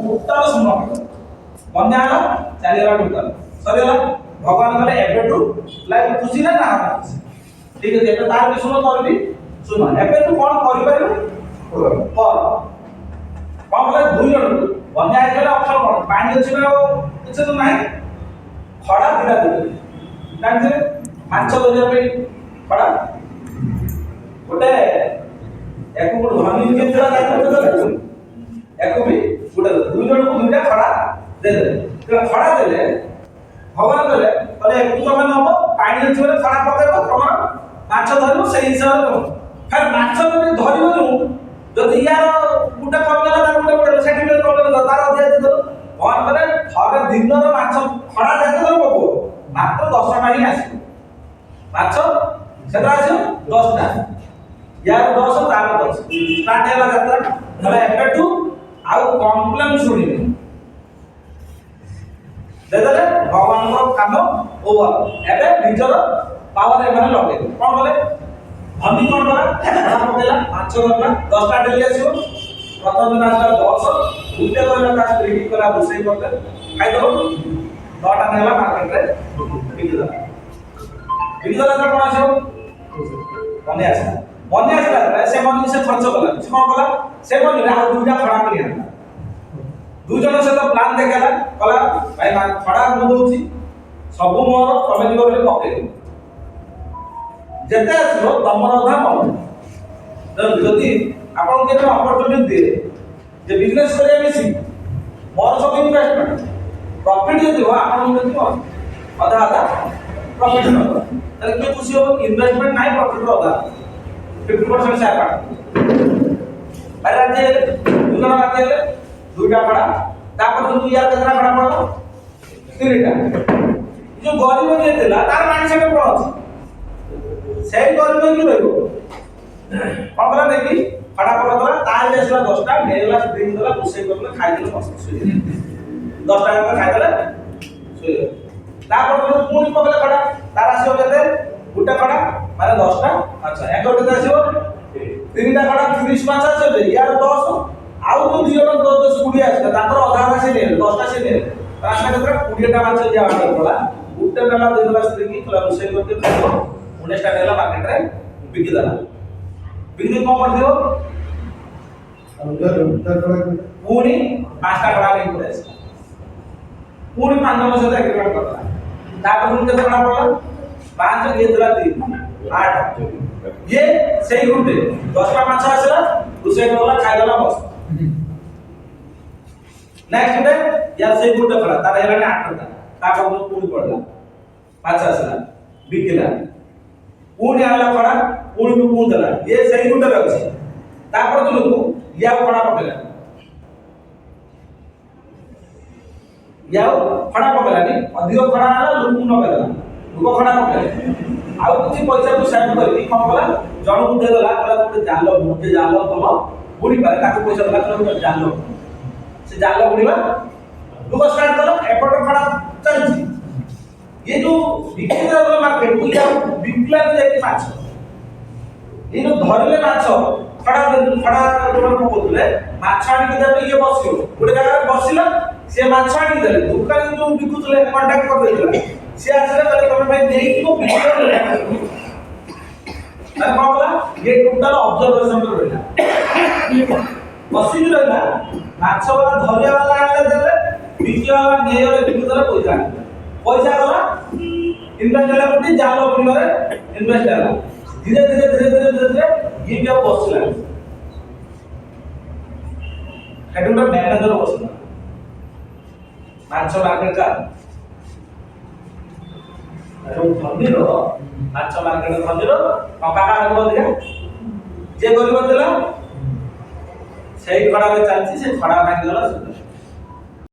total शून्य बन्या हला चलीगला टोटाल सरीगला भगवान कहले एबेटू लाइफ खुशी ना ना ठीक है एबे तार भी सुनो तोर भी सुनो एबे तू कोन करि पारिबु कर कोन बोले दुई जण बन्या हेले ऑप्शन कोन पानी अछि ना किछ तो नाही खड़ा दिला दे कान से माछ धरिया पे खड़ा गोटे एको गोटे धनी के दिला दायित्व एको भी गोटे दुई जण को दुईटा खड़ा दे दे खड़ा देले भगवान कहले तले एकु समय नब पानी अछि बोले खड़ा पकेबो तमर माछ धरिबो सेही हिसाब रे फिर माछ जदि धरिबो नु जदि यार गुटा कम गेला तार गुटा गुटा सेंटीमीटर कम गेला तार अधिया दे दो भगवान कहले थरे दिनर माछ खड़ा देते दो पको मात्र 10 टा ही आसी माछ सेटा आसी 10 टा यार 10 तार 10 स्टार्ट हैला यात्रा तले एपेटू आउ कॉम्प्लेन सुनिबे देदले भगवान को काम ओवर एबे निजर पावर एमाने लगे कोन बोले धनी कोन करा खड़ा पकेला माछ गला 10 टा डेली आसीबो प्रथम दिन आसला 10 उल्टे करला का स्त्री कला रोसई करले खाइ दो 9 टा नेला मार्केट रे बिकी दला कोन आसीबो मने आसला से मनी से खर्च कला से कोन कला से मनी रा दुटा खड़ा करी आनला दु जण से तो प्लान देखाला कला भाई खड़ा मु दोची सब मोर तमे दिगो बोले पके जेते आसलो तमर अधा मन जदि आपन के अपॉर्चुनिटी दे जे बिजनेस करे बेसी मोर सब इन्वेस्टमेंट प्रॉफिट जे हो आपन के दियो आधा आधा प्रॉफिट न तले के खुशी हो इन्वेस्टमेंट नाही प्रॉफिट रो आधा 50% से आका अरे जे दुजना बाकी दुईटा खड़ा तापर तू यार केतना खड़ा पड़ो तीनटा जो गरीब जे देला तार माइंडसेट कोन अछि सेही गरीब की रहइबो पकड़ा देखी खड़ा पड़ला तार जेसला 10 टा नेला स्प्रिंग देला कुसे करला खाइ देला बस 10 टा का खाइ देला सोई तापर तो पुनी पकड़ा खड़ा तार आसीओ केते गुटा खड़ा माने 10 टा अच्छा एक केते आसीओ तीनटा खड़ा 30 5 आसीओ यार 10 आउ तो दियो 10 20 आछला तापर आधा से ने 10 टा से ने रास्ता केतरा 20 टा माछ जे आडर पड़ा गुटे नेला देला स्त्री की तला रोसई करते 19 टा नेला मार्केट रे बिकी देला बिकी को कर दियो पूरी 5 टा खड़ा नहीं पड़े पूरी 5 जन से एग्रीमेंट करता तापर उनके खड़ा पड़ा 5 ये देला 3 8 ये सही गुटे 10 टा माछ आछला रोसई करला खाइ देला बस नेक्स्ट डे या से गुटे खड़ा तार हेला 8 टा तापर तो पूरी पड़ला पाँच आसला बिकला पूरी आला खड़ा पूरी को पून देला ये सही गुटे अछि तापर तो लोग या खड़ा पकेला या खड़ा पकेला नी अधिक खड़ा आला लोग न पकेला लोग खड़ा पकेला आउ किछि पैसा तो सेव करबी कोन बोला जण को दे देला कहला गोटे जालो मुटे जालो तम बुडी पारे ताको पैसा देला कहला जालो से जालो बुडीबा लोग स्टार्ट करो एपट खड़ा चलछि ये जो बिक्री मार्केट को या बिकला जाई माछ ये जो धरले माछ खड़ा जोर को बोलले माछ आनी के देबे ये बसियो गोटे जगह बसिला से माछ आनी देले दुकान जो बिकुतले कांटेक्ट कर देला से आसले कहले तमे भाई देई को बिकले अरे बाबा ये टोटल ऑब्जर्वेशन रे रहला बसी रहला माछ वाला धरिया वाला आले देले बिकी वाला नेयले बिकुतले पैसा गला इन्वेस्ट होला कोटी जालो परिवार इन्वेस्ट होला धीरे धीरे ये भी अब बसला हेडुंडा मैनेजर बसला माछ मार्केट का अरे धनीरो माछ मार्केट धनीरो टका का लगो दिया जे गरीब देला सेही खड़ा रे चालची से खड़ा भांगी गला